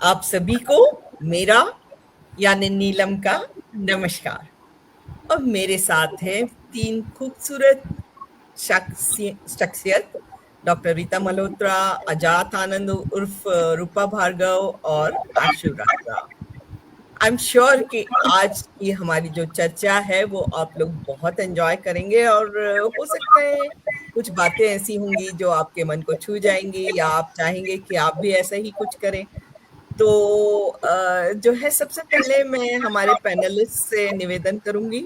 आप सभी को मेरा यानी नीलम का नमस्कार। और मेरे साथ हैं 3 खूबसूरत शख्सियत, डॉक्टर रीता मल्होत्रा, अजात आनंद उर्फ रूपा भार्गव और आशु रात्रा। आई एम श्योर कि आज की हमारी जो चर्चा है वो आप लोग बहुत एंजॉय करेंगे और हो सकता है कुछ बातें ऐसी होंगी जो आपके मन को छू जाएंगी या आप चाहेंगे कि आप भी ऐसा ही कुछ करें। तो जो है, सबसे पहले मैं हमारे पैनलिस्ट से निवेदन करूंगी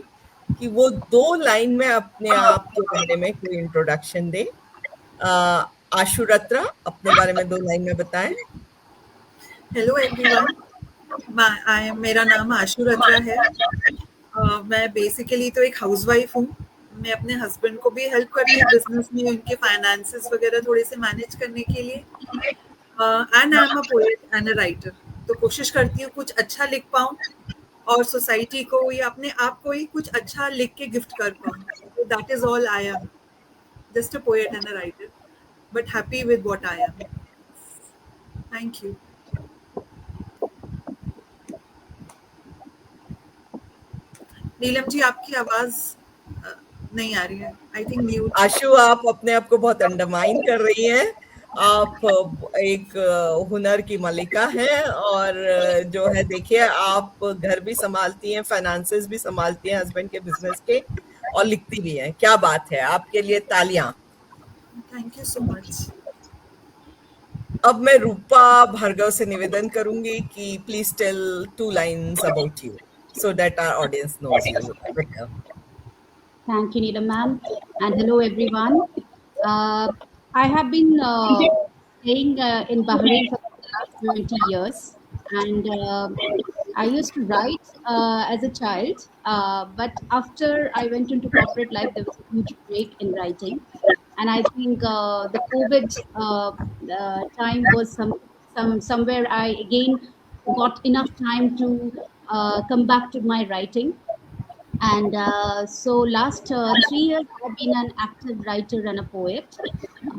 कि वो 2 लाइन में अपने आप के बारे में कोई इंट्रोडक्शन दें। आशु रत्रा, अपने बारे में 2 लाइन में बताएं। हेलो एवरीवन, मेरा नाम आशु रत्रा है। मैं बेसिकली तो एक हाउसवाइफ हूँ। मैं अपने हस्बैंड को भी हेल्प करती हूँ बिजनेस में, उनके फाइनेंसेस वगैरह थोड़े से मैनेज करने के लिए। And I am a poet and a writer. तो कोशिश करती हूँ कुछ अच्छा लिख पाऊँ और सोसाइटी को या अपने आप को ही कुछ अच्छा लिख के गिफ्ट कर पाऊँ। तो that is all I am, just a poet and a writer, but happy with what I am. Thank you. Neelam ji, आपकी आवाज नहीं आ रही है, आई थिंक म्यूट। आशु, आप अपने आप को बहुत अंडरमाइन कर रही हैं। आप एक हुनर की मालिका हैं और जो है, देखिए, आप घर भी संभालती हैं, फाइनेंसेस भी संभालती हैं हस्बैंड के बिजनेस के, और लिखती भी हैं। क्या बात है, आपके लिए तालियां। Thank you so much. अब मैं रूपा भार्गव से निवेदन करूंगी कि please tell 2 lines about you so that our audience knows you better. Thank you, Neelam ma'am, and hello everyone. I have been staying in Bahrain for the last 20 years, and I used to write as a child, but after I went into corporate life, there was a huge break in writing, and I think the COVID time was somewhere I again got enough time to come back to my writing. And so last 3 years, I've been an active writer and a poet.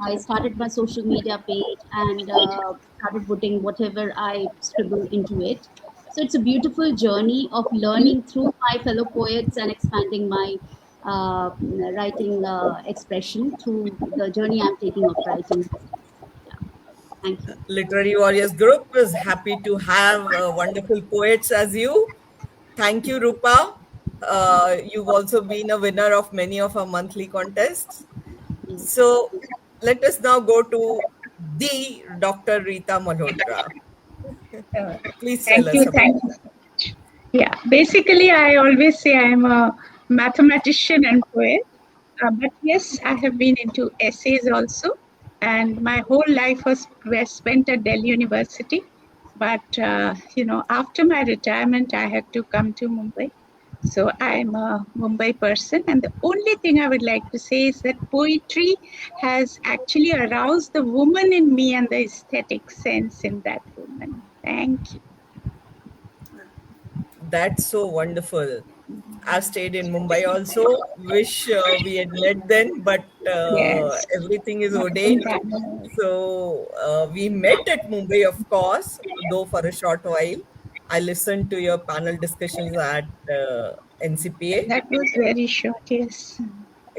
I started my social media page and started putting whatever I scribble into it. So it's a beautiful journey of learning through my fellow poets and expanding my writing expression through the journey I'm taking of writing. Yeah. Thank you. Literary Warriors Group is happy to have wonderful poets as you. Thank you, Rupa. You've also been a winner of many of our monthly contests. So let us now go to the Dr. Rita Malhotra. Please tell us about you. Yeah, basically, I always say I am a mathematician and poet. But yes, I have been into essays also. And my whole life was spent at Delhi University. But, after my retirement, I had to come to Mumbai. So I'm a Mumbai person. And the only thing I would like to say is that poetry has actually aroused the woman in me and the aesthetic sense in that woman. Thank you. That's so wonderful. I've stayed in Mumbai also. Wish we had met then, but Yes. everything is ordained. So we met at Mumbai, of course, though for a short while. I listened to your panel discussions at NCPA. That was very short, yes.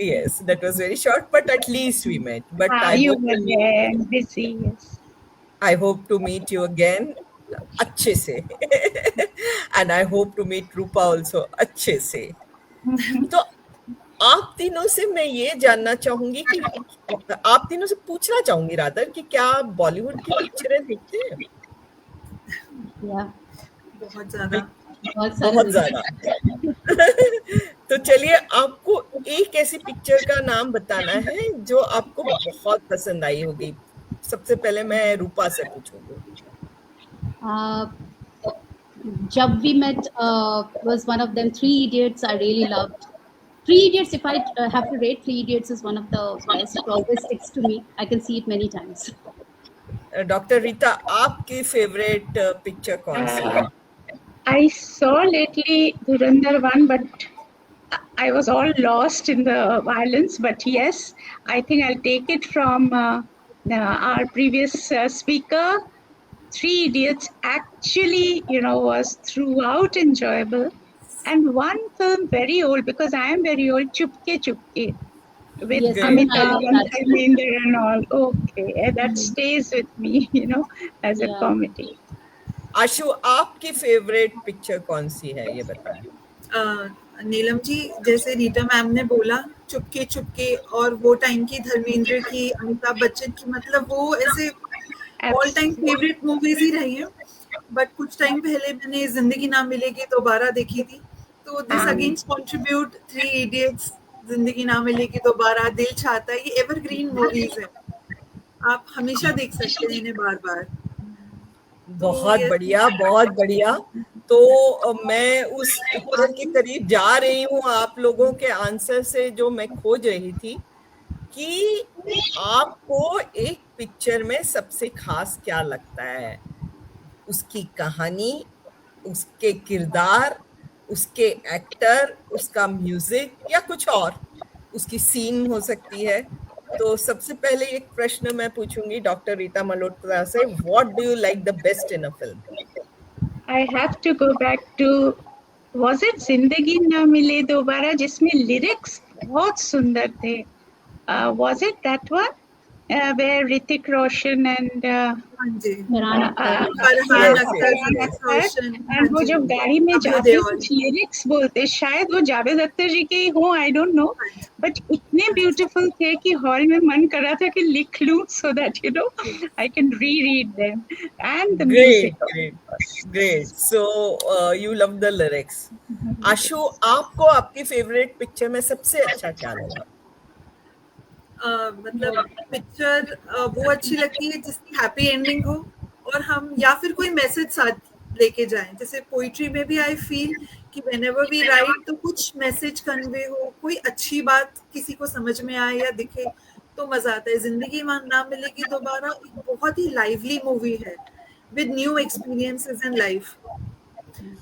Yes, that was very short, but at least we met. But I you hope were there and busy, yes. I hope to meet you again. अच्छे से. And I hope to meet Rupa also अच्छे से. तो आप तीनों से मैं ये जानना चाहूंगी कि आप तीनों से पूछना चाहूंगी रादर कि क्या आप बॉलीवुड की पिक्चरें देखते हैं? बहुत ज्यादा। बहुत ज्यादा। तो चलिए, आपको एक ऐसी पिक्चर का नाम बताना है जो आपको बहुत पसंद आई होगी। सबसे पहले मैं रूपा से पूछूंगी। Jab We Met was one of them. Three Idiots I really loved. Three Idiots, if I have to rate, Three Idiots is one of the best. It always sticks to me. I can see it many times. Doctor Rita, आपकी favourite picture कौन सी है? I saw lately Dhurandhar 1, but I was all lost in the violence. But yes, I think I'll take it from our previous speaker. Three Idiots actually, was throughout enjoyable. And one film very old, because I am very old, Chupke Chupke, with Yes, Great. even I Amitabh love and that. Dharmender and all. Okay, that Mhm. stays with me, as a Yeah. comedy. आशु, आपकी favourite picture कौन सी है ये बताएं. नीलम जी, जैसे Rita ma'am ने बोला चुपके चुपके, और वो टाइम की धर्मेंद्र की, अमिताभ बच्चन की, मतलब वो ऐसे all time Absolutely. Favourite movies ही रही हैं. बट कुछ टाइम पहले मैंने जिंदगी ना मिलेगी दोबारा देखी थी, तो this Um, against contribute three idiots, जिंदगी ना मिलेगी दोबारा, दिल चाहता है, ये एवरग्रीन मूवीज है, आप हमेशा देख सकते हैं इन्हें बार बार. तो बहुत ये बढ़िया, बहुत बढ़िया. तो मैं उस उत्तर के करीब जा रही हूँ आप लोगों के आंसर से, जो मैं खोज रही थी कि आपको एक पिक्चर में सबसे खास क्या लगता है. उसकी कहानी, उसके किरदार, उसके एक्टर, उसका म्यूजिक, या कुछ और, उसकी सीन हो सकती है. तो सबसे पहले एक प्रश्न मैं पूछूंगी डॉक्टर रीता मल्होत्रा से. What do you like the best in a film? I have to go back to, was it Zindagi Na Mile Dobara, जिसमें lyrics बहुत सुंदर थे. Was it that one? Where Hrithik Roshan and हाँ जी, Farhan Farhan Yes, Akhtar, yes, Hrithik yes. रोशन, हाँ and वो जी, जब गाड़ी में अभय जाते देओल, कुछ लिरिक्स बोलते, शायद वो जावेद अख्तर जी के ही हो, आई डोंट नो, हाँ जी, बट इतने ब्यूटीफुल थे कि हॉल में मन कर रहा था कि लिख लूं, so that I can reread them. And the music, Great, great, great. So you love the lyrics. आशु, आपको आपकी फेवरेट पिक्चर में सबसे अच्छा क्या लगा? मतलब पिक्चर वो अच्छी लगती है जिसकी हैप्पी एंडिंग हो, और हम या फिर कोई मैसेज साथ लेके जाएं. जैसे पोइट्री में भी आई फील कि व्हेनेवर वी राइट तो कुछ मैसेज कन्वे हो, कोई अच्छी बात किसी को समझ में आए या दिखे, तो मजा आता है. जिंदगी ना मिलेगी दोबारा एक बहुत ही लाइवली मूवी है with new experiences in life.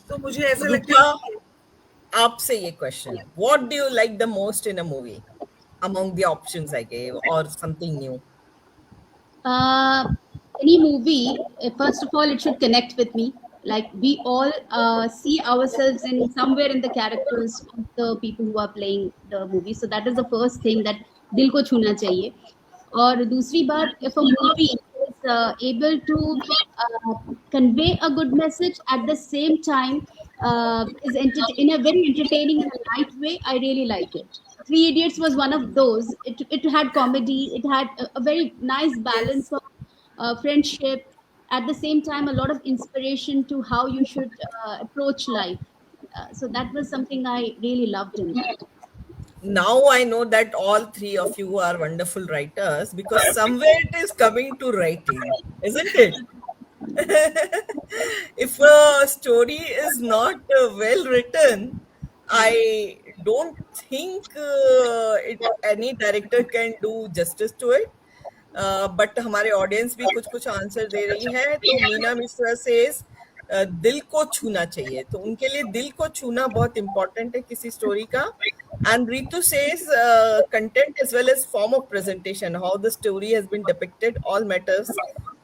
तो मुझे ऐसा लगता रूपा, है कि आपसे ये question. What do you like the most in a movie among the options I gave, or something new? Any movie, first of all, it should connect with me. Like we all see ourselves in somewhere in the characters of the people who are playing the movie. So that is the first thing, that दिल को छूना चाहिए. और दूसरी बात, if a movie is able to convey a good message at the same time, is in a very entertaining and a light way, I really like it. Three Idiots was one of those. It had comedy, it had a very nice yes, balance of friendship, at the same time a lot of inspiration to how you should approach life. So that was something I really loved in that. Now I know that all three of you are wonderful writers, because somewhere it is coming to writing, isn't it? If a story is not well written, I don't think any director can do justice to it. But हमारे audience भी कुछ कुछ answer दे रही है. तो Meena Mishra says दिल को छूना चाहिए, तो उनके लिए दिल को छूना बहुत इंपॉर्टेंट है किसी स्टोरी का. And Ritu says content as well as form of presentation, how the story has been depicted, all matters.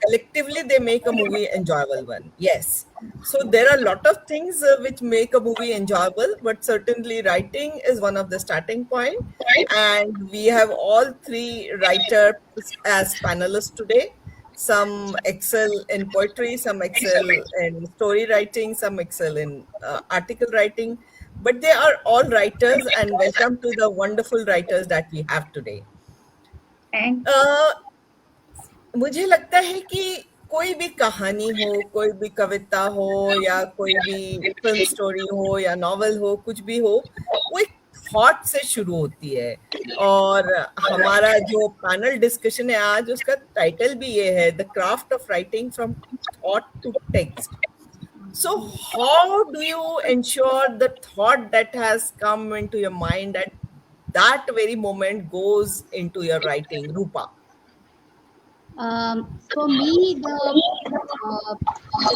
Collectively, they make a movie enjoyable one. Yes. So there are a lot of things which make a movie enjoyable, but certainly writing is one of the starting point. And we have all three writers as panelists today. Some excel in poetry, some excel in story writing, some excel in article writing. But they are all writers, and welcome to the wonderful writers that we have today. and मुझे लगता है कि कोई भी कहानी हो, कोई भी कविता हो, या कोई भी फिल्म स्टोरी हो, या नॉवेल हो, कुछ भी हो, वो एक थॉट से शुरू होती है. और हमारा जो पैनल डिस्कशन है आज, उसका टाइटल भी ये है, the craft of writing from thought to text. So how do you ensure the thought that has come into your mind at that very moment goes into your writing, Rupa? For me, the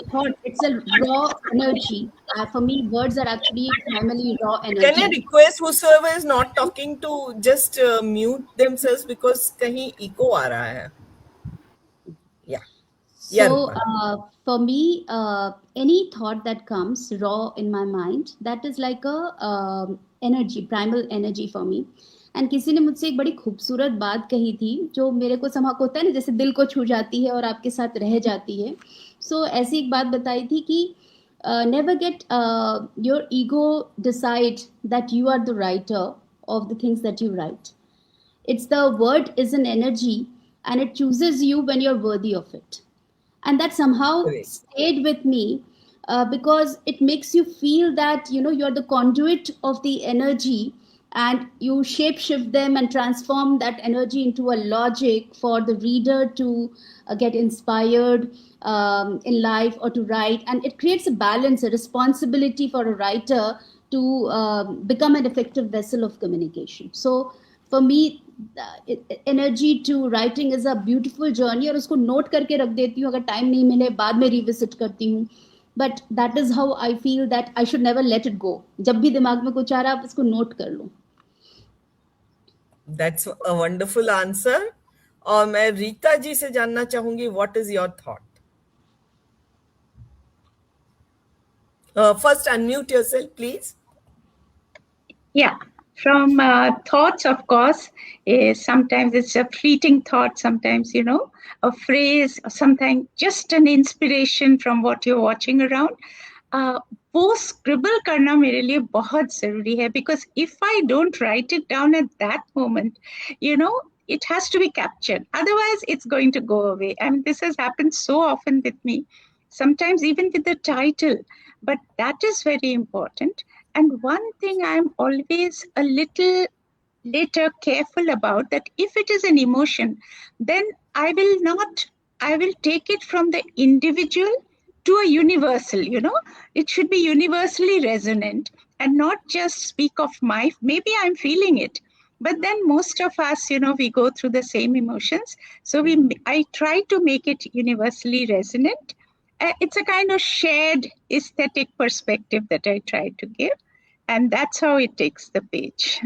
thought, it's a raw energy. For me, words are actually primarily raw Can I energy. request whosoever is not talking to just mute themselves, because कहीं echo आ रहा है. Yeah. Yeah, So, Rupa. for me, any thought that comes raw in my mind, that is like a energy, primal energy for me. And किसी ने मुझसे एक बड़ी खूबसूरत बात कही थी जो मेरे को समझ होता है ना, जैसे दिल को छू जाती है और आपके साथ रह जाती है. सो ऐसी एक बात बताई थी कि never get your ego decide that you are the writer of the things that you write. It's the word is an energy and it chooses you when you're worthy of it. And that somehow Great. stayed with me because it makes you feel that you're the conduit of the energy, and you shape shift them and transform that energy into a logic for the reader to get inspired in life or to write. And it creates a balance, a responsibility for a writer to become an effective vessel of communication. So for me, energy to writing is a beautiful journey, और उसको note करके रख देती हूँ, अगर time नहीं मिले बाद में रिविजिट करती हूँ. But that is how I feel that I should never let it go. जब भी दिमाग में कुछ आ रहा है आप इसको नोट कर लो. That's a wonderful answer. और मैं रीता जी से जानना चाहूंगी, what is your thought? First unmute yourself, please. Yeah, from thoughts, of course, sometimes it's a fleeting thought, sometimes, a phrase, or sometimes just an inspiration from what you're watching around. वो scribble करना मेरे लिए बहुत जरूरी है, because if I don't write it down at that moment, it has to be captured. Otherwise, it's going to go away. And this has happened so often with me, sometimes even with the title. But that is very important. And one thing I'm always a little careful about, that if it is an emotion, then I will take it from the individual to a universal, it should be universally resonant and not just speak of maybe I'm feeling it, but then most of us, we go through the same emotions. So I try to make it universally resonant. It's a kind of shared aesthetic perspective that I try to give. And that's how it takes the page.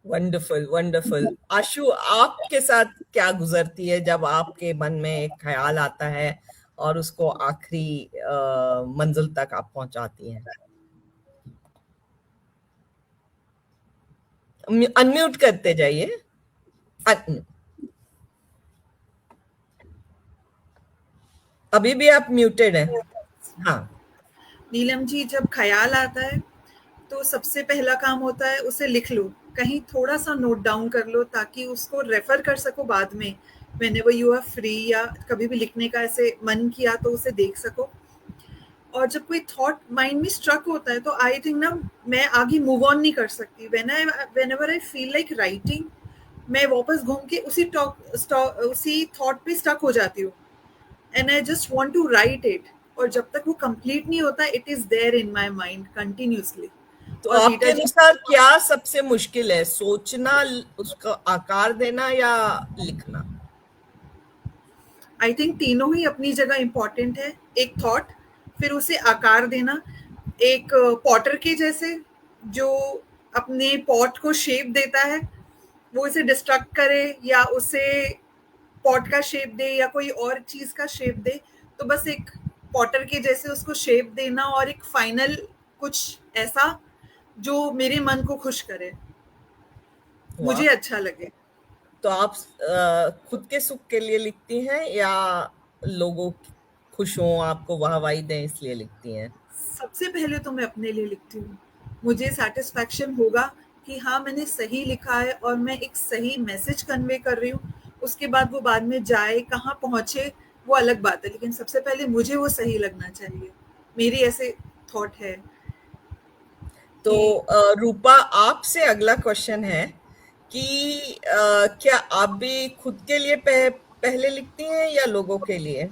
Wonderful wonderful. Ashu, आपके साथ क्या गुजरती है जब आपके मन में एक ख्याल आता है और उसको आखिरी मंजिल तक आप पहुंचाती हैं? अनम्यूट करते जाइए. अभी भी आप म्यूटेड हैं. हाँ नीलम जी, जब ख्याल आता है तो सबसे पहला काम होता है उसे लिख लो, कहीं थोड़ा सा नोट डाउन कर लो ताकि उसको रेफर कर सको बाद में, whenever you are free, या कभी भी लिखने का ऐसे मन किया तो उसे देख सको. और जब कोई थॉट माइंड में स्ट्रक होता है तो आई थिंक ना मैं आगे मूव ऑन नहीं कर सकती. whenever I feel like writing, मैं वापस घूम के उसी थॉट पे स्टक हो जाती हूँ, and I just want to write it. और जब तक वो कंप्लीट नहीं होता, it is there in my mind continuously. तो आपके अनुसार क्या सबसे मुश्किल है, सोचना, उसका आकार देना या लिखना? आई थिंक तीनों ही अपनी जगह इम्पोर्टेंट है. एक थॉट, फिर उसे आकार देना, एक पॉटर के जैसे जो अपने पॉट को शेप देता है, वो इसे डिस्ट्रक्ट करे या उसे पॉट का शेप दे या कोई और चीज का शेप दे, तो बस एक पॉटर के जैसे उसको शेप देना और एक फाइनल कुछ ऐसा जो मेरे मन को खुश करे, मुझे अच्छा लगे. तो आप खुद के सुख के लिए लिखती हैं या लोगों खुश हों, आपको वाहवाही दें इसलिए लिखती हैं? सबसे पहले तो मैं अपने लिए लिखती हूँ. मुझे सेटिस्फैक्शन होगा कि हाँ मैंने सही लिखा है और मैं एक सही मैसेज कन्वे कर रही हूँ. उसके बाद वो बाद में जाए कहाँ पहुंचे वो अलग बात है, लेकिन सबसे पहले मुझे वो सही लगना चाहिए. मेरी ऐसे थॉट है. तो रूपा, आपसे अगला क्वेश्चन है कि क्या आप भी खुद के लिए पहले लिखती हैं या लोगों के लिए?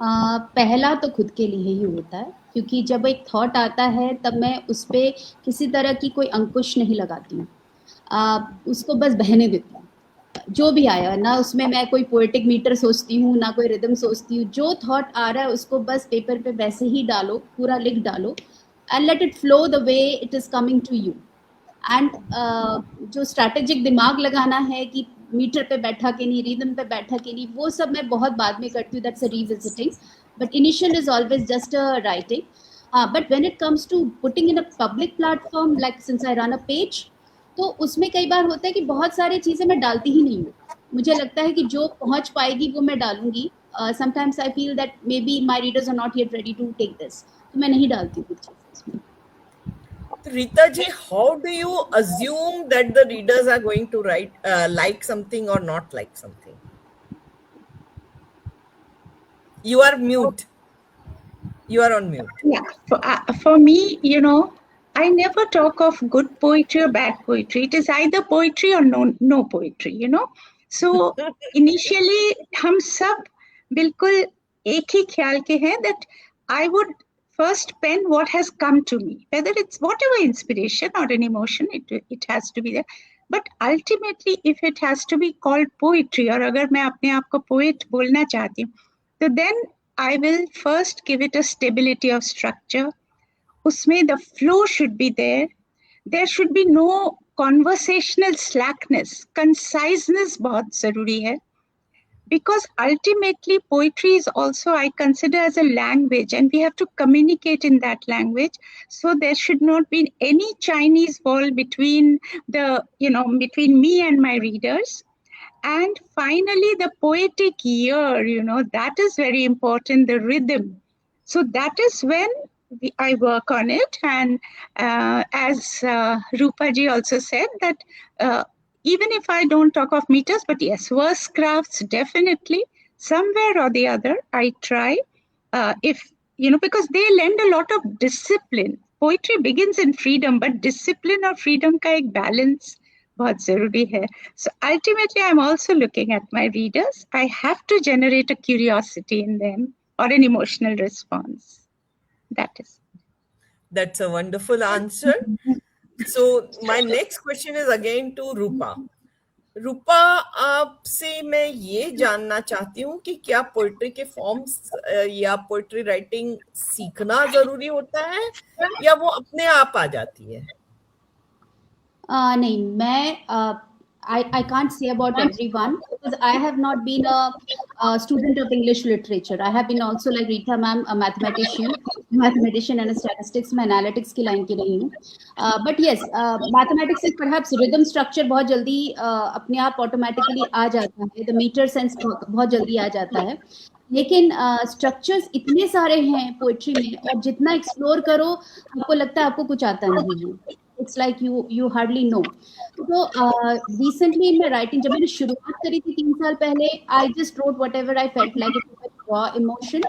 पहला तो खुद के लिए ही होता है, क्योंकि जब एक थॉट आता है तब मैं उस पर किसी तरह की कोई अंकुश नहीं लगाती हूँ. उसको बस बहने देती हूँ, जो भी आया ना. उसमें मैं कोई पोएटिक मीटर सोचती हूँ ना कोई रिदम सोचती हूँ. जो थॉट आ रहा है उसको बस पेपर पे वैसे ही डालो, पूरा लिख डालो, and let it flow the way it is coming to you. And जो स्ट्रैटेजिक दिमाग लगाना है कि मीटर पे बैठा कि नहीं, रिदम पे बैठा कि नहीं, वो सब मैं बहुत बाद में करती हूँ, that's a revisiting, but initial is always just a writing. But when it comes to putting in a public platform, like since I run a page, तो उसमें कई बार होता है कि बहुत सारी चीज़ें मैं डालती ही नहीं हूँ. मुझे लगता है कि जो पहुँच पाएगी वो मैं डालूंगी. Sometimes I feel that maybe my readers are not yet ready to take this, तो मैं नहीं डालती हूँ कुछ चीज़ें इसमें. Rita ji, how do you assume that the readers are going to like something or not like something? You are mute. You are on mute. Yeah, for me, I never talk of good poetry or bad poetry. It is either poetry or no poetry, So initially, हम सब बिल्कुल एक ही ख्याल के हैं that I would first pen what has come to me, whether it's whatever inspiration or an emotion, it has to be there. But ultimately, if it has to be called poetry, और अगर मैं अपने आप को poet बोलना चाहती हूँ, तो then I will first give it a stability of structure. Usme the flow should be there. There should be no conversational slackness. Conciseness बहुत ज़रूरी है. Because ultimately poetry is also, I consider, as a language, and we have to communicate in that language. So there should not be any Chinese wall between between me and my readers. And finally, the poetic ear, that is very important, the rhythm. So that is when I work on it. And as Rupa ji also said, that even if I don't talk of meters, but yes, verse crafts, definitely, somewhere or the other, I try. Because they lend a lot of discipline. Poetry begins in freedom, but discipline or freedom का एक balance बहुत जरूरी है. So ultimately, I'm also looking at my readers. I have to generate a curiosity in them or an emotional response. That's a wonderful answer. So my next question is again to Rupa. रूपा, आपसे मैं ये जानना चाहती हूँ कि क्या poetry के forms या पोइट्री राइटिंग सीखना जरूरी होता है या वो अपने आप आ जाती है? नहीं, मैं I can't say about everyone because I have not been a student of English literature. I have been also, like Rita ma'am, a mathematician and a statistics में analytics की line की रही हूँ. But yes, mathematics is perhaps rhythm structure बहुत जल्दी अपने आप automatically आ जाता है. The meter sense बहुत जल्दी आ जाता है. लेकिन स्ट्रक्चर्स इतने सारे हैं पोइट्री में और जितना एक्सप्लोर करो आपको लगता है आपको कुछ आता नहीं है. It's like you hardly know. तो रिसेंटली इन माय राइटिंग जब मैंने शुरुआत करी थी 3 साल पहले, I just wrote whatever I felt like it was raw emotion.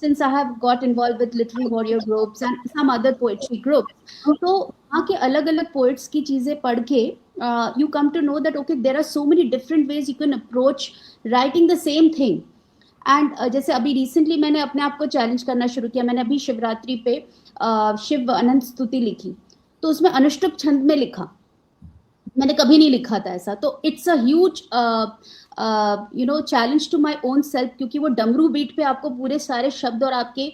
Since I have got involved with literary warrior groups and some other poetry groups, तो वहाँ के अलग-अलग poets की चीजें पढ़ के you come to know that okay, there are so many different ways you can approach writing the same thing. And जैसे अभी रिसेंटली मैंने अपने आप को चैलेंज करना शुरू किया. मैंने अभी शिवरात्रि पे शिव अनंत स्तुति लिखी, तो उसमें अनुष्टुप छंद में लिखा. मैंने कभी नहीं लिखा था ऐसा. तो it's a huge challenge to my own self, क्योंकि वो डमरू बीट पे आपको पूरे सारे शब्द और आपके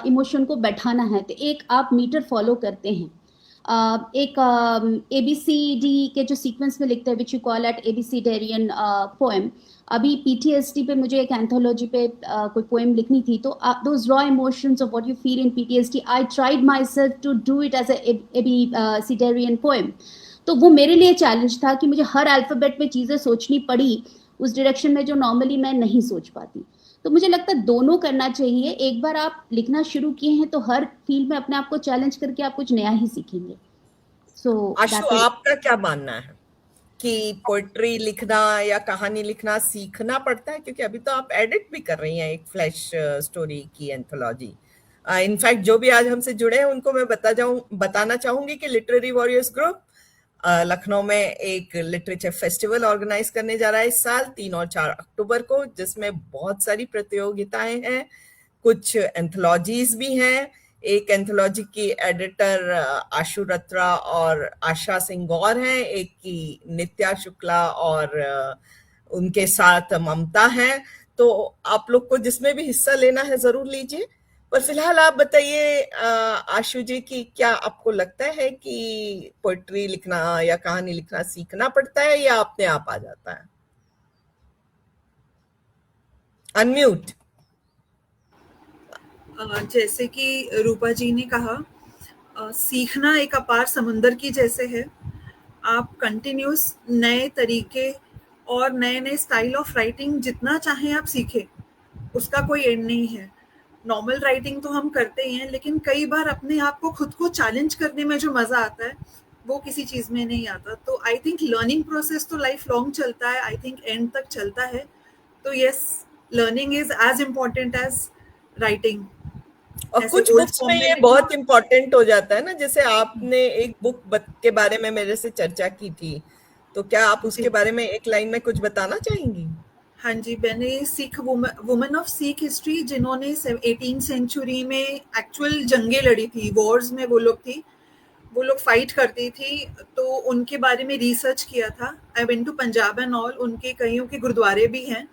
इमोशन को बैठाना है. तो एक आप मीटर फॉलो करते हैं. एक ABCD के जो सीक्वेंस में लिखते हैं, which you call at ABCDarian poem. अभी PTSD पे मुझे एक एंथोलॉजी पे कोई पोएम लिखनी थी, तो those raw emotions of what you feel in PTSD, I tried my self to do it as ABCDarian poem. तो वो मेरे लिए चैलेंज था कि मुझे हर अल्फाबेट में चीज़ें सोचनी पड़ी उस डायरेक्शन में जो नॉर्मली मैं नहीं सोच पाती. तो मुझे लगता है दोनों करना चाहिए. एक बार आप लिखना शुरू किए हैं तो हर फील्ड में अपने आप को चैलेंज करके आप कुछ नया ही सीखेंगे. सो आशु, आपका क्या मानना है कि पोइट्री लिखना या कहानी लिखना सीखना पड़ता है? क्योंकि अभी तो आप एडिट भी कर रही हैं एक फ्लैश स्टोरी की एंथोलॉजी. इनफैक्ट जो भी आज हमसे जुड़े हैं उनको मैं बताना चाहूंगी कि लिटरेरी वॉरियर्स ग्रुप लखनऊ में एक लिटरेचर फेस्टिवल ऑर्गेनाइज करने जा रहा है इस साल 3 और 4 अक्टूबर को, जिसमें बहुत सारी प्रतियोगिताएं हैं, कुछ एंथोलॉजीज भी हैं. एक एंथोलॉजी की एडिटर आशु रत्रा और आशा सिंह गौर हैं, एक की नित्या शुक्ला और उनके साथ ममता हैं. तो आप लोग को जिसमें भी हिस्सा लेना है जरूर लीजिए. पर फिलहाल आप बताइए आशु जी की क्या आपको लगता है कि पोएट्री लिखना या कहानी लिखना सीखना पड़ता है या अपने आप आ जाता है? अनम्यूट। जैसे कि रूपा जी ने कहा, सीखना एक अपार समुंदर की जैसे है। आप कंटिन्यूस नए तरीके और नए नए स्टाइल ऑफ राइटिंग जितना चाहें आप सीखें, उसका कोई एंड नहीं है। नॉर्मल राइटिंग तो हम करते ही हैं, लेकिन कई बार अपने आप को खुद को चैलेंज करने में जो मजा आता है वो किसी चीज में नहीं आता। तो आई थिंक लर्निंग प्रोसेस तो लाइफ लॉन्ग चलता है, आई थिंक एंड तक चलता है। तो yes, learning is as important as writing. और ऐसे कुछ ओल्ड बुक्स में फॉर्म में ये लिखना। बहुत इम्पोर्टेंट हो जाता है ना, जैसे आपने एक बुक के बारे में मेरे से चर्चा की थी, तो क्या आप उसके जी, बारे में एक लाइन में कुछ बताना चाहेंगी? हाँ जी, मैंने Sikh women of Sikh history, जिन्होंने 18th सेंचुरी में एक्चुअल जंगें लड़ी थी, वॉर्स में वो लोग थी, वो लोग फाइट करती थी, तो उनके बारे में रिसर्च किया था। I went to Punjab and all, उनके कईयों के गुरुद्वारे भी हैं,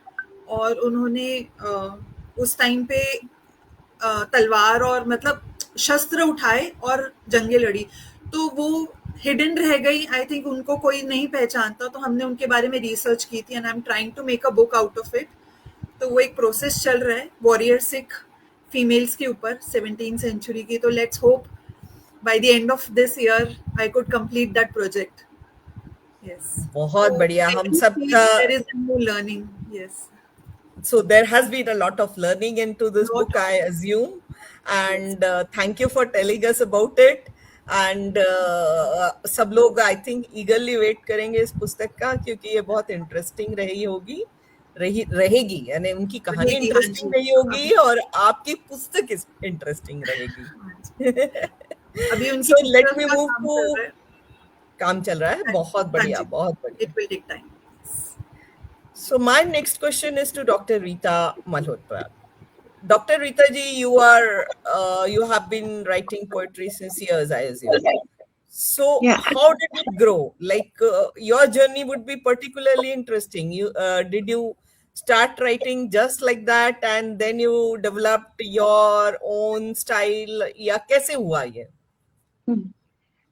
और उन्होंने उस टाइम पे तलवार और मतलब शस्त्र उठाए और जंगें लड़ी। तो वो हिडन रह गई, आई थिंक उनको कोई नहीं पहचानता, तो हमने उनके बारे में रिसर्च की थी and I am trying to make a book out of it. तो वो एक प्रोसेस चल रहा है वॉरियर सिख फीमेल्स के ऊपर 17th सेंचुरी की। तो let's hope by the end of this year I could complete that project. Yes, बहुत तो बढ़िया। हम सबका there is no learning. Yes, So there has been a lot of learning into this lot book, I of. assume, yes, and thank you for telling us about it. And सब लोग I think ईगरली wait करेंगे इस पुस्तक का, क्योंकि ये बहुत interesting रही होगी, रहेगी, यानी उनकी कहानी रहेगी, हाँ इंटरेस्टिंग जी। रही होगी अभी, और आपकी पुस्तक इंटरेस्टिंग रहेगी। हाँ जी, अभी उनकी So let पिक्चर्स me का move काम चल to रहा है। काम चल रहा है, हाँ बहुत हाँ बढ़िया, जी, बहुत बढ़िया। It will take time. So my next question is to Dr. Rita Malhotra. Dr. Rita ji, you have been writing poetry since years, I assume. So Yeah. how did it grow? Like your journey would be particularly interesting. Did you start writing just like that and then you developed your own style? या कैसे हुआ ये?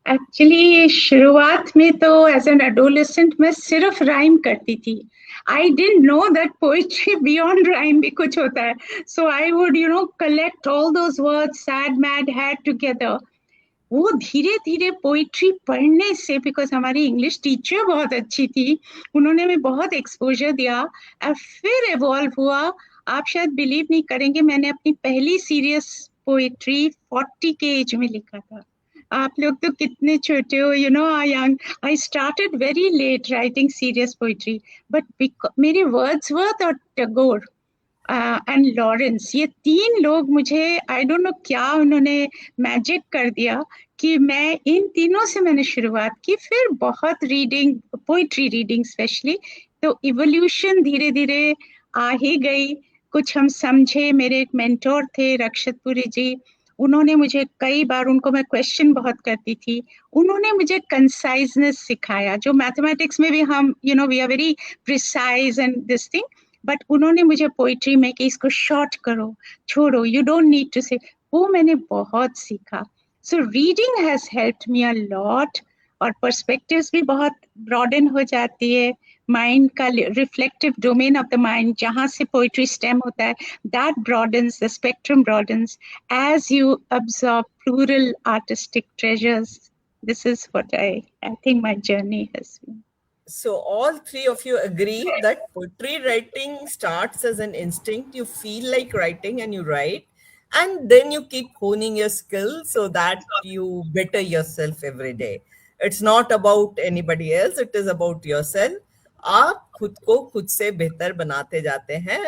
Actually शुरुआत में तो as an adolescent मैं सिर्फ rhyme करती थी. I didn't know that poetry beyond rhyme भी कुछ होता है. So I would collect all those words, sad mad had together. वो धीरे धीरे पोइट्री पढ़ने से, बिकॉज हमारी इंग्लिश टीचर बहुत अच्छी थी, उन्होंने हमें बहुत एक्सपोजर दिया और फिर इवॉल्व हुआ. आप शायद बिलीव नहीं करेंगे, मैंने अपनी पहली सीरियस पोइट्री 40 के एज में लिखा था. आप लोग तो कितने छोटे हो, I started very late writing serious poetry, but मेरे वर्ड्सवर्थ और टैगोर एंड लॉरेंस, ये तीन लोग मुझे, आई डोंट नो क्या उन्होंने मैजिक कर दिया कि मैं इन तीनों से मैंने शुरुआत की. फिर बहुत रीडिंग, पोइट्री रीडिंग स्पेशली, तो इवोल्यूशन धीरे धीरे आ ही गई. कुछ हम समझे. मेरे एक मेंटोर थे रक्षतपुरी जी, उन्होंने मुझे कई बार, उनको मैं क्वेश्चन बहुत करती थी, उन्होंने मुझे कंसाइजनेस सिखाया. जो मैथमेटिक्स में भी हम we are very precise and this thing, but उन्होंने मुझे पोइट्री में कि इसको शॉर्ट करो, छोड़ो, यू डोंट नीड टू से, वो मैंने बहुत सीखा. So reading has helped me a lot. और पर्सपेक्टिव्स भी बहुत ब्रॉडन हो जाती है. माइंड का reflective domain of the mind, जहाँ से पोइट्री स्टेम होता है, that broadens, the spectrum broadens as you absorb plural artistic treasures. This is what I think my journey has been. So all three of you agree that poetry writing starts as an instinct. You feel like writing and you write, and then you keep honing your skills so that you better yourself every day. It's not about anybody else, it is about yourself. आप खुद को खुद से बेहतर बनाते जाते हैं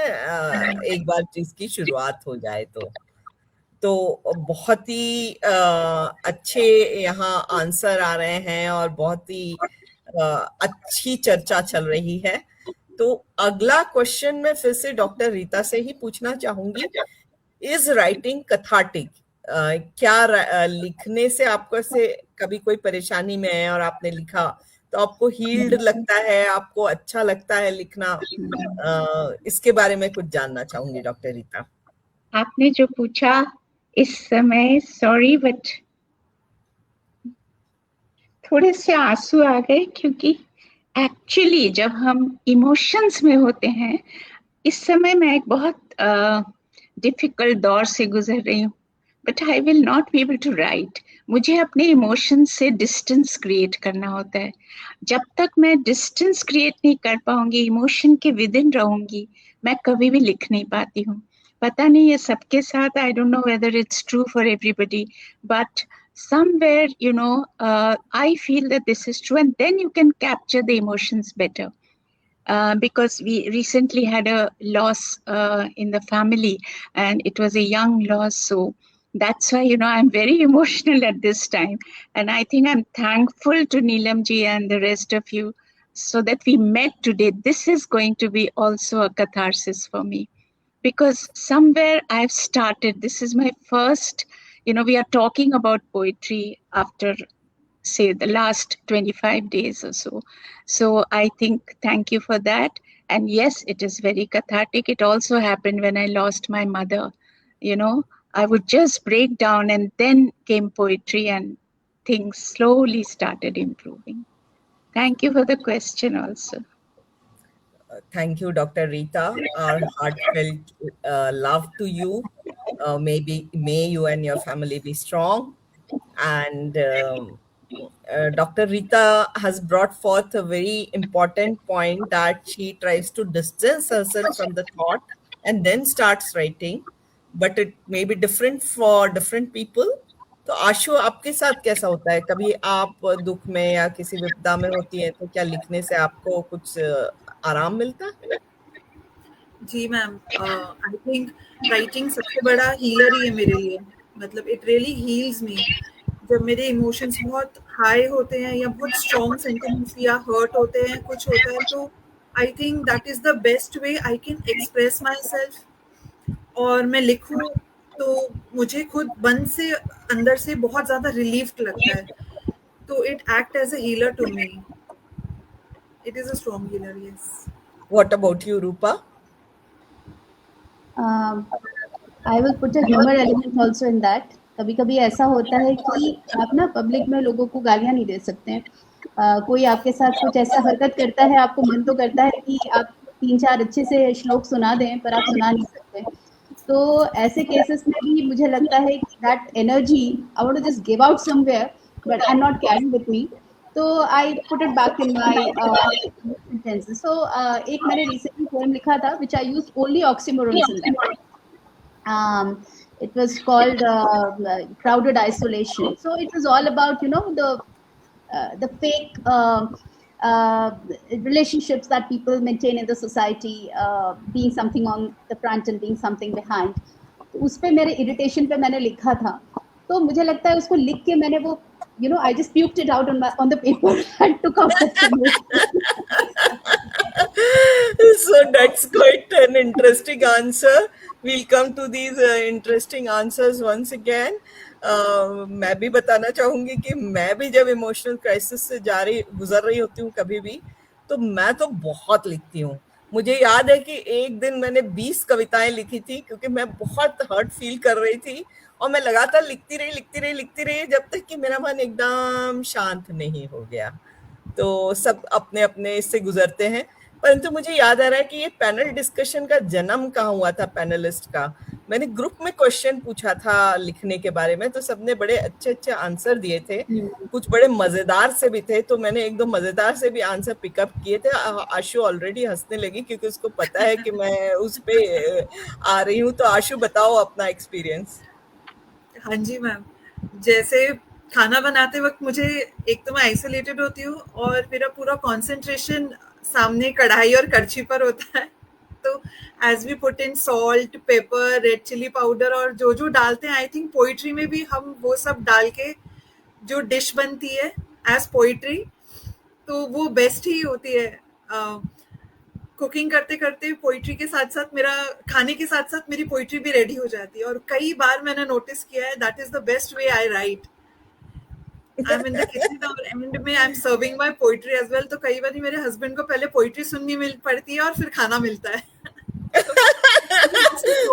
एक बार चीज की शुरुआत हो जाए तो बहुत ही अच्छे यहाँ आंसर आ रहे हैं और बहुत ही अच्छी चर्चा चल रही है. तो अगला क्वेश्चन मैं फिर से डॉक्टर रीता से ही पूछना चाहूंगी. Is writing cathartic? क्या लिखने से आपको से कभी कोई परेशानी में है और आपने लिखा तो आपको हील्ड लगता है, आपको अच्छा लगता है लिखना? इसके बारे में कुछ जानना चाहूंगी डॉक्टर रीता. आपने जो पूछा इस समय सॉरी बट थोड़े से आंसू आ गए, क्योंकि एक्चुअली जब हम इमोशंस में होते हैं, इस समय मैं एक बहुत डिफिकल्ट दौर से गुजर रही हूँ, but I will not be able to write. मुझे अपने इमोशंस से डिस्टेंस क्रिएट करना होता है। जब तक मैं डिस्टेंस क्रिएट नहीं कर पाऊंगी, इमोशन के विद इन रहूंगी, मैं कभी भी लिख नहीं पाती हूँ। पता नहीं ये सबके साथ, I don't know whether it's true for everybody, but somewhere I feel that this is true, and then you can capture the emotions better. Because we recently had a loss in the family, and it was a young loss, so that's why I'm very emotional at this time. And I think I'm thankful to Neelam ji and the rest of you, so that we met today. This is going to be also a catharsis for me, because somewhere I've started. This is my first, we are talking about poetry after, say, the last 25 days or so. So I think, thank you for that. And yes, it is very cathartic. It also happened when I lost my mother. I would just break down, and then came poetry, and things slowly started improving. Thank you for the question also. Thank you, Dr. Rita. Our heartfelt love to you. May you and your family be strong. And Dr. Rita has brought forth a very important point, that she tries to distance herself from the thought and then starts writing. But it may be different for different people. तो आशु, आपके साथ कैसा होता है? कभी आप दुख में या किसी विपदा में होती है तो क्या लिखने से आपको कुछ आराम मिलता है? जी मैम, आई थिंक राइटिंग सबसे बड़ा हीलर ही है मेरे लिए। मतलब इट रियली हील्स मी। जब मेरे इमोशंस बहुत हाई होते हैं या बहुत स्ट्रॉन्ग सेंटिमेंट्स या हर्ट होते हैं, कुछ होता है, तो I think that is the best way I can express my self. और मैं लिखूं तो मुझे खुद मन से, अंदर से बहुत ज्यादा रिलीफ लगता है। तो it act as a healer to me. It is a strong healer, yes. What about you, Rupa? I will put a humor element also in that. कभी कभी ऐसा होता है कि आप ना पब्लिक में लोगों को गालियां नहीं दे सकते हैं। कोई आपके साथ कुछ ऐसा हरकत करता है, आपको मन तो करता है कि आप 3-4 अच्छे से श्लोक सुना दें, पर आप सुना नहीं सकते। तो ऐसे केसेस में भी मुझे लगता है कि that energy I want to just give out somewhere, but I am not caring with me, तो I put it back in my sentences. So एक मैंने रिसेंटली पोएम लिखा था which I used only oxymorons in that. It was called Crowded Isolation. So it was all about, the fake relationships that people maintain in the society, being something on the front and being something behind. तो उस पे मेरे irritation पे मैंने लिखा था। तो मुझे लगता है उसको लिख के मैंने वो, I just puked it out on the paper and took out the So that's quite an interesting answer. We'll come to these interesting answers once again. मैं भी बताना चाहूंगी कि मैं भी जब इमोशनल क्राइसिस से गुजर रही होती हूँ कभी भी, तो मैं तो बहुत लिखती हूँ। मुझे याद है कि एक दिन मैंने 20 कविताएं लिखी थी, क्योंकि मैं बहुत हर्ट फील कर रही थी, और मैं लगातार लिखती रही जब तक कि मेरा मन एकदम शांत नहीं हो गया। तो सब अपने अपने इससे गुजरते हैं। परंतु मुझे याद आ रहा है कि ये पैनल डिस्कशन का जन्म कहाँ हुआ था पैनलिस्ट का। मैंने ग्रुप में क्वेश्चन पूछा था लिखने के बारे में, तो सबने बड़े अच्छे आंसर दिए थे, कुछ बड़े मजेदार से भी थे। तो मैंने 1-2 मजेदार से भी आंसर पिकअप किए थे। आशु ऑलरेडी हंसने लगी क्योंकि उसको पता है कि मैं उस पे आ रही हूँ। तो आशु बताओ अपना एक्सपीरियंस। हाँ जी मैम, जैसे खाना बनाते वक्त मुझे, एक तो मैं आइसोलेटेड होती हूँ और मेरा पूरा कंसंट्रेशन सामने कढ़ाई और करछी पर होता है। तो as we put in salt, pepper, red chilli powder और जो जो डालते हैं, आई थिंक पोइट्री में भी हम वो सब डाल के जो डिश बनती है एज पोइट्री, तो वो बेस्ट ही होती है। कुकिंग करते करते पोइट्री के साथ साथ, मेरा खाने के साथ साथ मेरी पोइट्री भी रेडी हो जाती है। और कई बार मैंने नोटिस किया है that is the best way I write. I am in the kitchen और एंड में I am serving my poetry as well. तो कई बार मेरे हस्बैंड को पहले पोइट्री सुननी पड़ती है और फिर खाना मिलता है।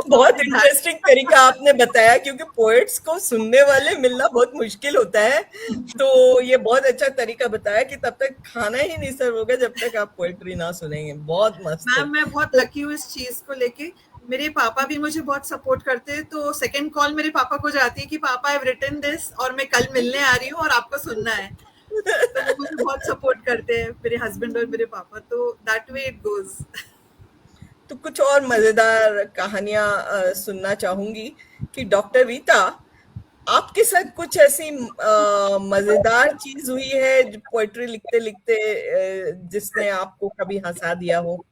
बहुत इंटरेस्टिंग तरीका आपने बताया, क्योंकि पोएट्स को सुनने वाले मिलना बहुत मुश्किल होता है। तो ये बहुत अच्छा तरीका बताया कि तब तक खाना ही नहीं सर्व होगा जब तक आप पोएट्री ना सुनेंगे। बहुत मस्त। मैम मैं बहुत लकी हूँ इस चीज को लेके, मेरे पापा भी मुझे बहुत सपोर्ट करते हैं। तो सेकंड कॉल मेरे पापा को जाती है कि पापा आई हैव रिटन दिस और मैं कल मिलने आ रही हूँ और आपको सुनना है। तो वो मुझे बहुत सपोर्ट करते हैं, मेरे हस्बैंड और मेरे पापा। तो दैट वे इट गोज। तो कुछ और मजेदार कहानियां सुनना चाहूंगी कि डॉक्टर रीता, आपके साथ कुछ ऐसी मजेदार चीज हुई है जो पोएट्री लिखते लिखते जिसने आपको कभी हंसा दिया हो?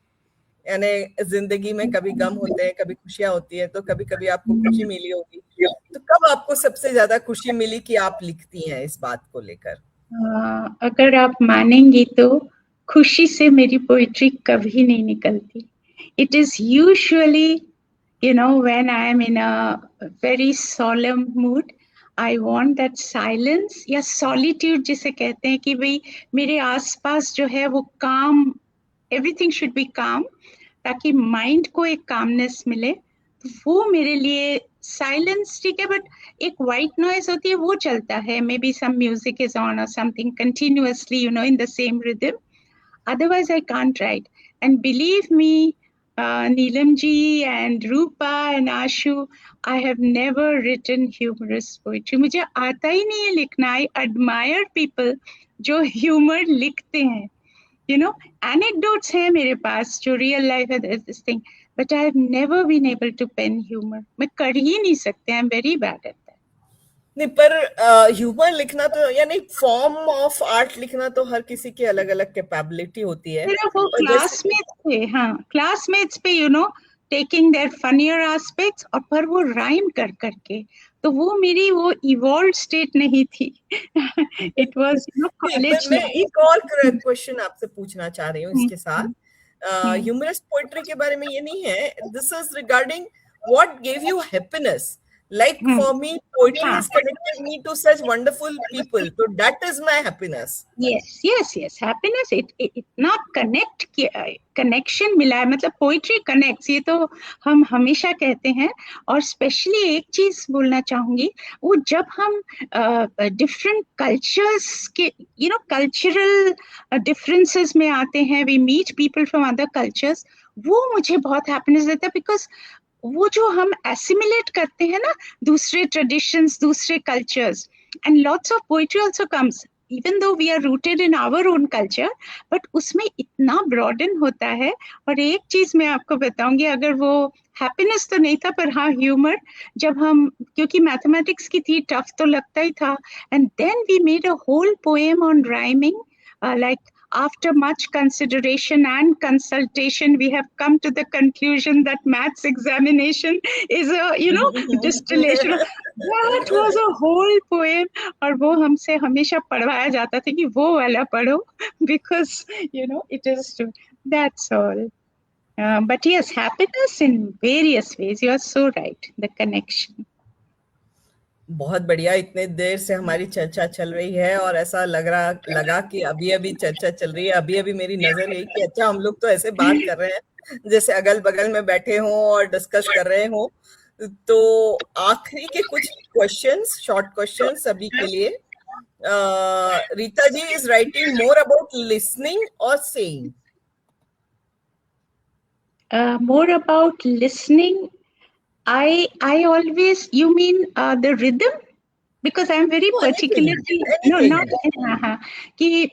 यानी जिंदगी में कभी गम होते हैं, कभी खुशियां होती है, तो कभी कभी आपको खुशी मिली होगी, तो कब आपको सबसे ज्यादा खुशी मिली कि आप लिखती हैं इस बात को लेकर? अगर आप मानेंगी तो खुशी से मेरी पोइट्री कभी नहीं निकलती. It is usually, when I am in a very solemn mood, I want that silence या solitude जिसे कहते हैं कि भाई मेरे आसपास जो है वो calm, everything should be calm, ताकि माइंड को एक कामनेस मिले. वो मेरे लिए साइलेंस ठीक है, बट एक व्हाइट नॉइज होती है वो चलता है. Maybe some music is on और something continuously in the same rhythm. Otherwise, I can't write. And believe me, Neelam ji and Rupa and Ashu, I have never written humorous poetry. मुझे आता ही नहीं है लिखना. I admire people जो humor लिखते हैं. Anecdotes हैं मेरे पास जो real life है this thing. But I have never been able to pen humor. मैं कर ही नहीं सकते. I'm very bad at that. नहीं, पर ह्यूमर लिखना तो यानी फॉर्म ऑफ आर्ट लिखना तो हर किसी की अलग अलग कैपेबिलिटी होती है. मेरा वो क्लासमेट्स पे, क्लासमेट्स पे टेकिंग देयर फनियर एस्पेक्ट्स और पर वो राइम कर करके, तो वो मेरी वो इवॉल्व स्टेट नहीं थी. It was college. मैं एक और क्वेश्चन आपसे पूछना चाह रही हूँ इसके साथ. ह्यूमरस पोएट्री के बारे में ये नहीं है, this is regarding what give you happiness. Like for me, poetry has connected me to such wonderful people. So that is my happiness. Yes. Happiness. It not connection मिला है. मतलब poetry connects. ये तो हम हमेशा कहते हैं. और specially एक चीज बोलना चाहूंगी, वो जब हम different cultures के cultural differences में आते हैं, we meet people from other cultures, वो मुझे बहुत happiness देता है. Because वो जो हम एसिमिलेट करते हैं ना दूसरे ट्रेडिशंस, दूसरे cultures, and lots of poetry also comes even though we are rooted in our own culture, but उसमें इतना ब्रॉडन होता है. और एक चीज मैं आपको बताऊंगी, अगर वो हैप्पीनेस तो नहीं था पर हाँ ह्यूमर, जब हम क्योंकि मैथमेटिक्स की थी टफ तो लगता ही था, and then we made a whole poem on rhyming. Like after much consideration and consultation, we have come to the conclusion that maths examination is a distillation. That was a whole poem. और वो हमसे हमेशा पढ़वाया जाता था कि वो वाला पढ़ो, because it is true. That's all. But yes, happiness in various ways. You are so right. The connection. बहुत बढ़िया. इतने देर से हमारी चर्चा चल रही है और ऐसा लगा कि अभी अभी चर्चा चल रही है. अभी अभी मेरी नजर रही कि अच्छा हम लोग तो ऐसे बात कर रहे हैं जैसे अगल बगल में बैठे हों और डिस्कस कर रहे हों. तो आखिरी के कुछ क्वेश्चंस, शॉर्ट क्वेश्चंस सभी के लिए. Rita ji is writing more about listening और saying? More about listening. I always, you mean the rhythm? Because I'm very particularly कि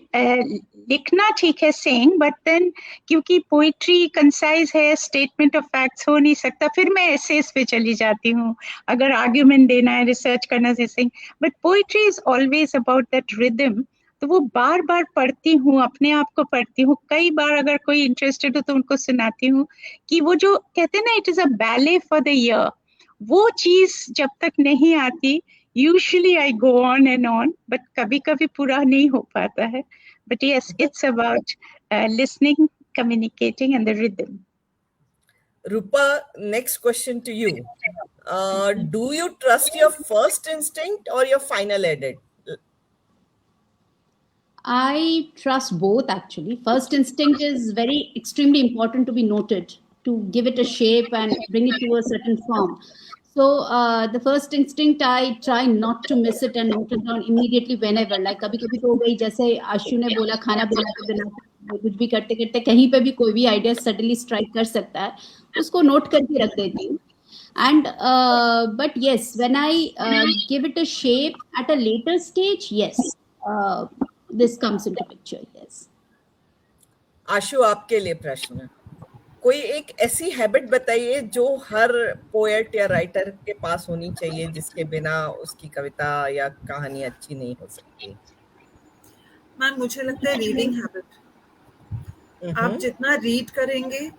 लिखना ठीक है saying, but then क्योंकि poetry concise है, statement of facts हो नहीं सकता, फिर मैं essays पे चली जाती हूँ अगर argument देना है, research करना है saying. But poetry is always about that rhythm. तो वो बार बार पढ़ती हूँ, अपने आप को पढ़ती हूँ. कई बार अगर कोई इंटरेस्टेड हो तो उनको सुनाती हूँ कि वो जो कहते हैं ना, it is a ballet for the year, वो चीज जब तक नहीं आती, usually I go on and on, but कभी कभी पूरा नहीं हो पाता है. But yes, it's about listening, communicating and the rhythm. Rupa, next question to you. Do you trust your first instinct or your final edit? I trust both actually. First instinct is very extremely important to be noted, to give it a shape and bring it to a certain form. So the first instinct, I try not to miss it and note it down immediately whenever. Like कभी कभी तो हो गई, जैसे आशु ने बोला खाना बनाते बनाते कुछ भी करते करते कहीं पे भी कोई भी आइडिया सडनली स्ट्राइक कर सकता है, उसको नोट करके रख देती हूँ. And but yes, when I give it a shape at a later stage, yes, this comes into picture. Yes. आशु, आपके लिए प्रश्न, कोई एक ऐसी हैबिट बताइए जो हर पोएट या राइटर के पास होनी चाहिए, जिसके बिना उसकी कविता या कहानी अच्छी नहीं हो सकती. मैम मुझे लगता है रीडिंग हैबिट. आप जितना रीड करेंगे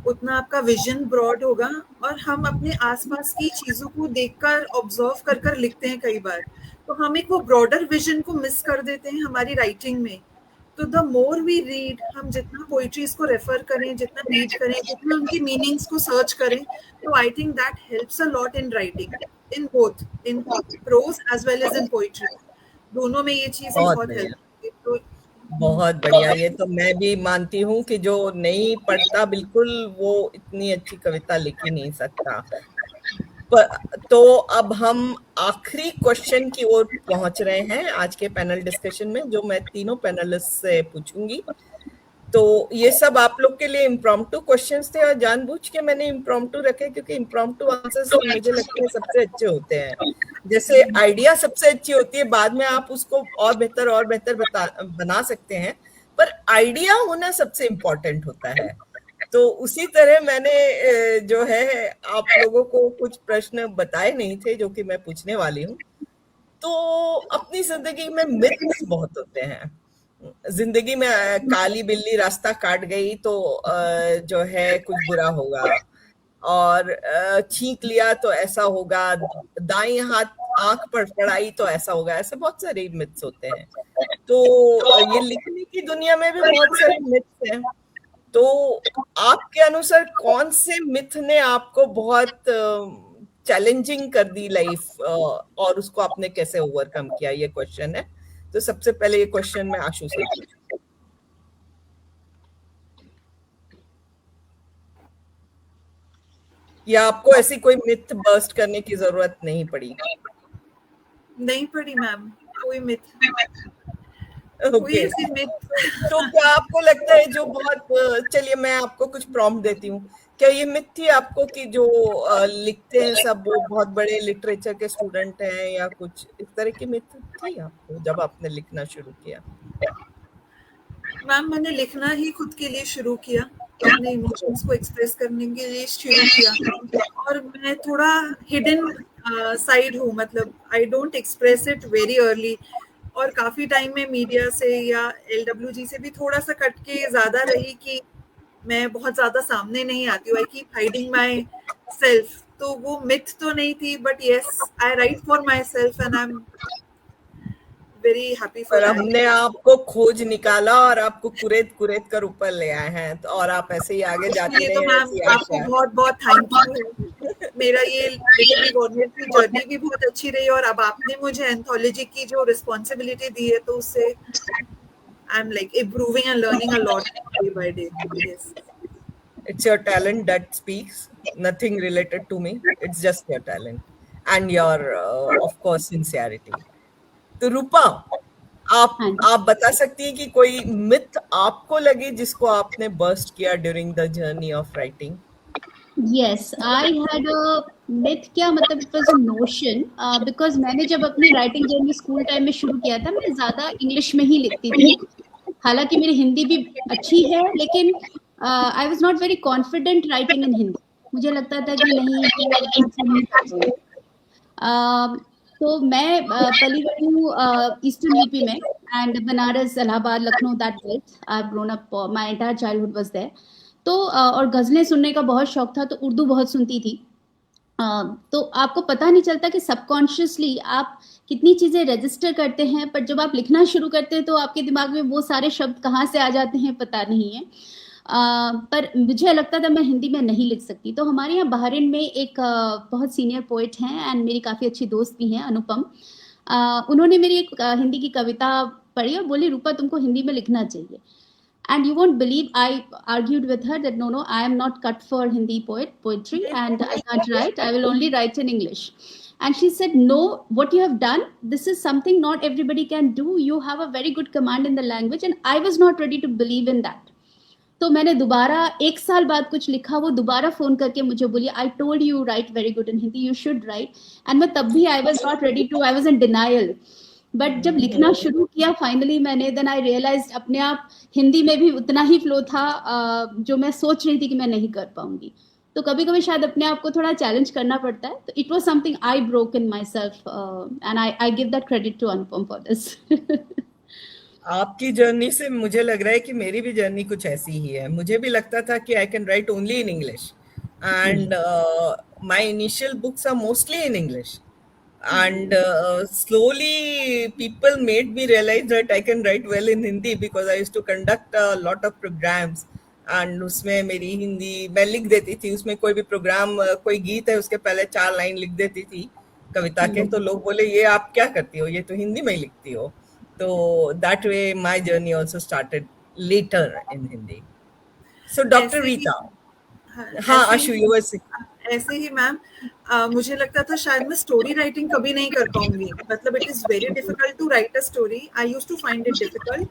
उतना आपका विजन ब्रॉड होगा, और हम अपने आसपास की चीजों को देखकर ऑब्जर्व कर कर लिखते हैं कई बार, तो हम एक वो ब्रॉडर विजन को मिस कर देते हैं हमारी राइटिंग में. तो द मोर वी रीड, हम जितना पोइट्रीज को रेफर करें, जितना रीड करें, जितना उनकी मीनिंग्स को सर्च करें, तो I think that helps a lot in writing, in both, in prose as well as in poetry. दोनों में ये चीजें बहुत हेल्प. तो बहुत बढ़िया. ये तो मैं भी मानती हूँ कि जो नहीं पढ़ता बिल्कुल वो इतनी अच्छी कविता लिख ही नहीं सकता. तो अब हम आखिरी क्वेश्चन की ओर पहुंच रहे हैं आज के पैनल डिस्कशन में, जो मैं तीनों पैनलिस्ट से पूछूंगी. तो ये सब आप लोग के लिए इम्प्रॉम्प्टू क्वेश्चंस थे, और जानबूझ के मैंने इम्प्रॉम्प्टू रखे क्योंकि इम्प्रॉम्प्टू आंसर्स मुझे लगता है सबसे अच्छे होते हैं. जैसे आइडिया सबसे अच्छी होती है, बाद में आप उसको और बेहतर बना सकते हैं, पर आइडिया होना सबसे इम्पोर्टेंट होता है. तो उसी तरह मैंने जो है आप लोगों को कुछ प्रश्न बताए नहीं थे जो कि मैं पूछने वाली हूँ. तो अपनी जिंदगी में मिथ्स बहुत होते हैं. जिंदगी में काली बिल्ली रास्ता काट गई तो जो है कुछ बुरा होगा, और छींक लिया तो ऐसा होगा, दाएं हाथ आंख पर पड़ाई तो ऐसा होगा. ऐसे बहुत सारे मिथ्स होते हैं. तो ये लिखने की दुनिया में भी बहुत सारे मिथ्स हैं. तो आपके अनुसार कौन से मिथ ने आपको बहुत चैलेंजिंग कर दी लाइफ, और उसको आपने कैसे ओवरकम किया, ये क्वेश्चन है. तो सबसे पहले ये क्वेश्चन मैं आशु से पूछूं. या आपको ऐसी कोई मिथ बर्स्ट करने की जरूरत नहीं पड़ी? नहीं पड़ी मैम, कोई मिथ. Okay. तो क्या आपको लगता है जो बहुत, चलिए मैं आपको कुछ प्रॉम्प्ट देती हूँ, क्या ये मिथ थी आपको कि जो लिखते हैं सब वो बहुत बड़े लिटरेचर के स्टूडेंट हैं, या कुछ इस तरह की मिथ थी आपको जब आपने लिखना शुरू किया? मैम मैंने लिखना ही खुद के लिए शुरू किया, अपने इमोशंस को एक्सप्रेस करने के लिए शुरू किया, और मैं थोड़ा हिडन साइड हूँ, मतलब I don't express it very early, और काफी टाइम में मीडिया से या LWG से भी थोड़ा सा कट के ज्यादा रही कि मैं बहुत ज्यादा सामने नहीं आती हूँ. I keep hiding my self. तो वो मिथ तो नहीं थी, but yes I right for my self and I am very happy for. हमने आपको खोज निकाला और आपको कुरेद कर ऊपर ले आए हैं, तो और आप ऐसे ही आगे जाते रहे. तो मैम आपको बहुत बहुत थैंक यू. मेरा ये लिटरेरी वॉरियर की जर्नी भी बहुत अच्छी रही, और अब आपने मुझे एंथोलॉजी की जो रिस्पॉन्सिबिलिटी दी है, तो उससे I am like improving and learning a lot day by day. Yes, it's your talent that speaks, nothing related to me. It's just your talent and your of course sincerity. तो रूपा, आप बता सकती हैं कि कोई मिथ आपको लगी जिसको आपने बर्स्ट किया during the journey of writing? Yes, I had a myth, क्या मतलब it was a notion, because मैंने जब अपनी राइटिंग जर्नी स्कूल टाइम में शुरू किया था, मैं ज़्यादा इंग्लिश में ही लिखती थी. हालांकि मेरी हिंदी भी अच्छी है, लेकिन I was not very confident writing in Hindi. मुझे लगता था कि नहीं. तो मैं पली बड़ी हूँ ईस्टर्न यूपी में, and Banaras, Allahabad, Lucknow, that belt. I have grown up, my entire childhood was there. तो और गज़लें सुनने का बहुत शौक था, तो उर्दू बहुत सुनती थी. तो आपको पता नहीं चलता कि सबकॉन्शियसली आप कितनी चीज़ें रजिस्टर करते हैं, पर जब आप लिखना शुरू करते हैं तो आपके दिमाग में वो सारे शब्द कहाँ से आ जाते हैं पता नहीं है. पर मुझे लगता था मैं हिंदी में नहीं लिख सकती. तो हमारे यहाँ बहरीन में एक बहुत सीनियर पोइट हैं, एंड मेरी काफ़ी अच्छी दोस्त भी हैं, अनुपम. उन्होंने मेरी एक हिंदी की कविता पढ़ी और बोली, रूपा तुमको हिंदी में लिखना चाहिए. And you won't believe, I argued with her that no, I am not cut for Hindi poetry, and I can't write. I will only write in English. And she said, no, what you have done, this is something not everybody can do. You have a very good command in the language. And I was not ready to believe in that. तो मैंने दोबारा 1 साल बाद कुछ लिखा, वो दोबारा phone करके मुझे बोली, I told you write very good in Hindi, you should write. And मैं तब भी I was not ready to, I was in denial. But जब लिखना शुरू किया फाइनली मैंने, देन आई रियलाइज्ड अपने आप हिंदी में भी उतना ही फ्लो था जो मैं सोच रही थी कि मैं नहीं कर पाऊंगी. तो कभी कभी शायद अपने आप को थोड़ा चैलेंज करना पड़ता है. तो it was something I broke in myself, and I give that credit to Anupam for this. आपकी जर्नी से मुझे लग रहा है कि मेरी भी जर्नी कुछ ऐसी ही है. मुझे भी लगता था कि I can write only in English, and my initial books are mostly in English, and slowly people made me realize that I can write well in Hindi because I used to conduct a lot of programs, and उसमें मेरी हिंदी मैं लिख देती थी. उसमें कोई भी programme, कोई गीत है, उसके पहले 4 लाइन लिख देती थी कविता के. तो लोग बोले ये आप क्या करती हो, ये तो हिंदी में ही लिखती हो. तो that way my journey also started later in Hindi. So Dr. Rita, हाँ आशु, you were saying. ऐसे ही मैम, मुझे लगता था शायद मैं स्टोरी राइटिंग कभी नहीं कर पाऊंगी. मतलब it is very difficult to write a story. I used to find it difficult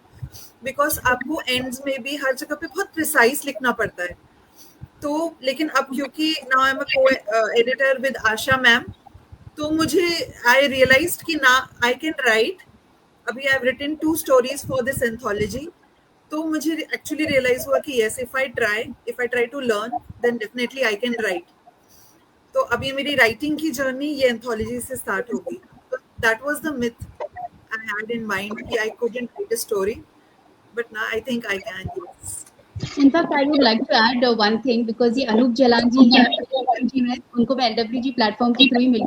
because आपको एंड्स में भी हर जगह पे बहुत प्रिसाइज लिखना पड़ता है. तो लेकिन अब क्योंकि नाउ आई एम अ को एडिटर विद आशा मैम, तो मुझे आई रियलाइज्ड कि ना आई कैन राइट. अभी I have written 2 stories for this anthology. तो मुझे एक्चुअली रियलाइज हुआ कि yes, if I try to learn then definitely I can write. तो अभी मेरी राइटिंग की जर्नी ये एंथोलॉजी से स्टार्ट होगी. That was the myth I had in mind कि I couldn't write a story, but now I think I can. In fact, I would like to add one thing, because ये अनूप जलान जी हैं, उनको मैं LWG platform के through ही मिली,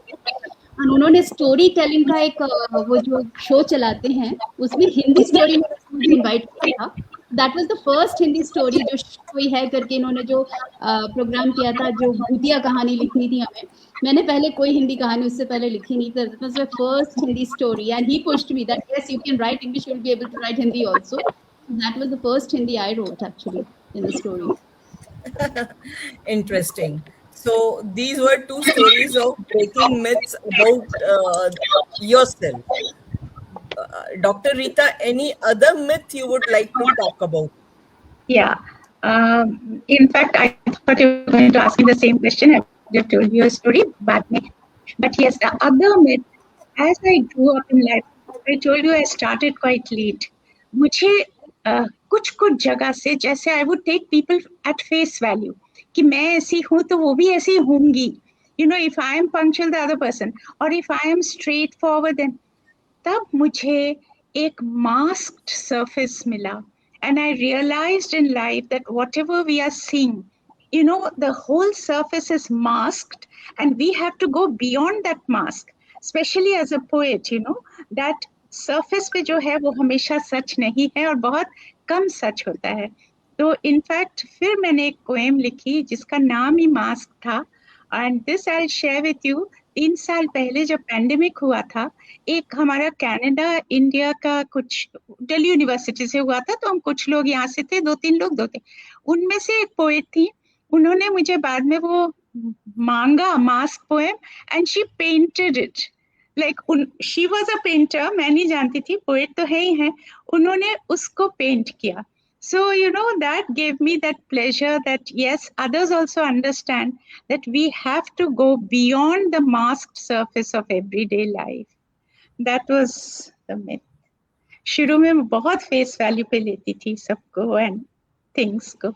और उन्होंने story telling का एक वो जो शो चलाते हैं उसमें हिंदी स्टोरी में इनवाइट किया था. That was the first Hindi story जो कोई है करके इन्होंने जो प्रोग्राम किया था, जो भूतिया कहानी लिखनी थी हमें. मैंने पहले कोई हिंदी कहानी उससे पहले लिखी नहीं. That was my first Hindi story, and he pushed me that yes, you can write English, you will be able to write Hindi also. That was the first Hindi I wrote actually in the story. Interesting. So these were 2 stories of breaking myths about yourself. Dr. Rita, any other myth you would like to talk about? Yeah. In fact, I thought you were going to ask me the same question. I just told you a story, but yes, the other myth, as I grew up in life, I told you I started quite late. मुझे कुछ जगह से, जैसे I would take people at face value कि मैं ऐसी हूँ तो वो भी ऐसी होंगी. You know, if I am punctual the other person, और if I am straightforward, then तब मुझे एक मास्क्ड सरफेस मिला. And I realised in life that whatever we are seeing, you know, the whole surface is masked, and we have to go beyond that mask, especially as a poet. You know, that surface पे जो है वो हमेशा सच नहीं है और बहुत कम सच होता है. तो इनफैक्ट फिर मैंने एक पोएम लिखी जिसका नाम ही मास्क था, and this I will share with you. 3 साल पहले जब पैंडेमिक हुआ था, एक हमारा कनाडा इंडिया का कुछ दिल्ली यूनिवर्सिटी से हुआ था, तो हम कुछ लोग यहाँ से थे, 2-3 लोग थे. उनमें से एक पोएट थी, उन्होंने मुझे बाद में वो मांगा mask poem, and she painted it. Like she was a painter, मैं नहीं जानती थी, पोएट तो है ही है, उन्होंने उसको पेंट किया. So you know, that gave me that pleasure that yes, others also understand that we have to go beyond the masked surface of everyday life. That was the myth. शुरू में बहुत face value पे लेती थी सबको and things को.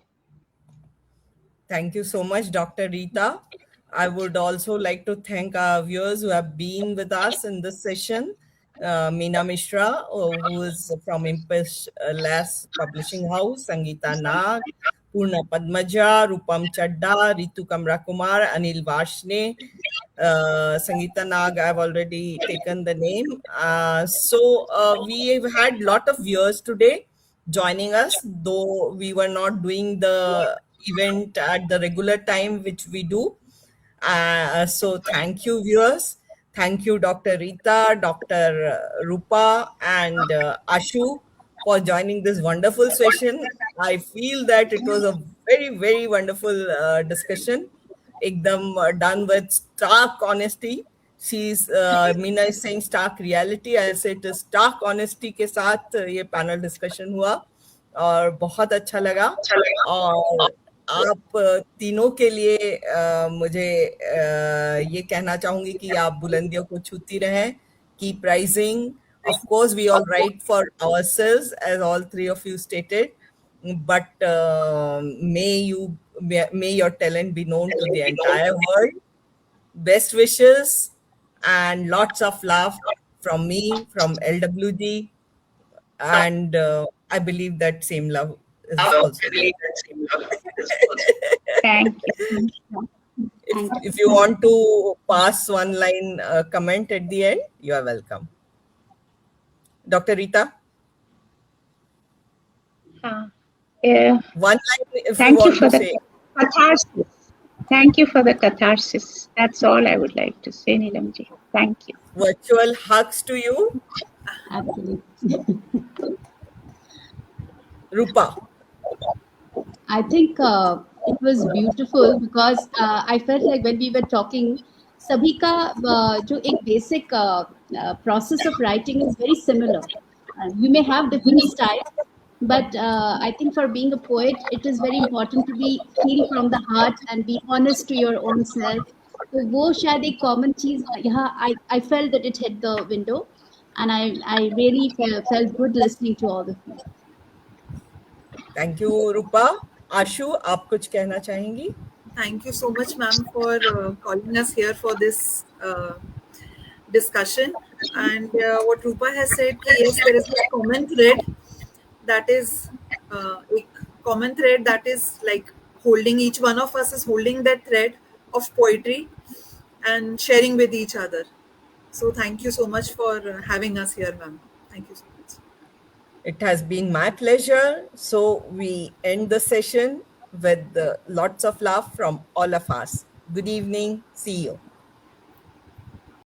Thank you so much, Dr. Rita. I would also like to thank our viewers who have been with us in this session. Meena Mishra, who is from Impulse Lass Publishing House, Sangeeta Nag, Purna Padmaja, Rupam Chadda, Ritu Kamra Kumar, Anil Vashne. Sangeeta Nag, I've already taken the name. So we've had a lot of viewers today joining us, though we were not doing the event at the regular time which we do. So thank you, viewers. Thank you, Dr. Rita, Dr. Rupa, and Ashu for joining this wonderful session. I feel that it was a very, very wonderful discussion. Ekdam done with stark honesty. Meena is saying stark reality. I'll say it is stark honesty के साथ ये panel discussion हुआ और बहुत अच्छा लगा और आप तीनों के लिए मुझे ये कहना चाहूंगी कि आप बुलंदियों को छूती रहें. Keep rising. Of course, we all write for ourselves, as all three of you stated. But may your talent be known to the entire world. Best wishes and lots of love from me, from LWG, and I believe that same love is also there. Thank you. If you want to pass one line comment at the end, you are welcome. Dr. Rita? One line if Thank you you want for to the say. catharsis. Thank you for the catharsis. That's all I would like to say, Neelamji. Thank you. Virtual hugs to you. Absolutely. Rupa. I think it was beautiful because I felt like when we were talking, sabhi ka jo ek basic process of writing is very similar. You may have different styles, but I think for being a poet, it is very important to be feel from the heart and be honest to your own self. So वो शायद एक common चीज यहाँ I felt that it hit the window, and I really felt good listening to all of you. Thank you, Rupa. Ashu, आप कुछ कहना चाहेंगी? Thank you so much, ma'am, for calling us here for this discussion. And what Rupa has said, yes, there is a common thread that is like holding, each one of us is holding that thread of poetry and sharing with each other. So thank you so much for having us here, ma'am. Thank you so much. It has been my pleasure. So we end the session with lots of love from all of us. Good evening. See you.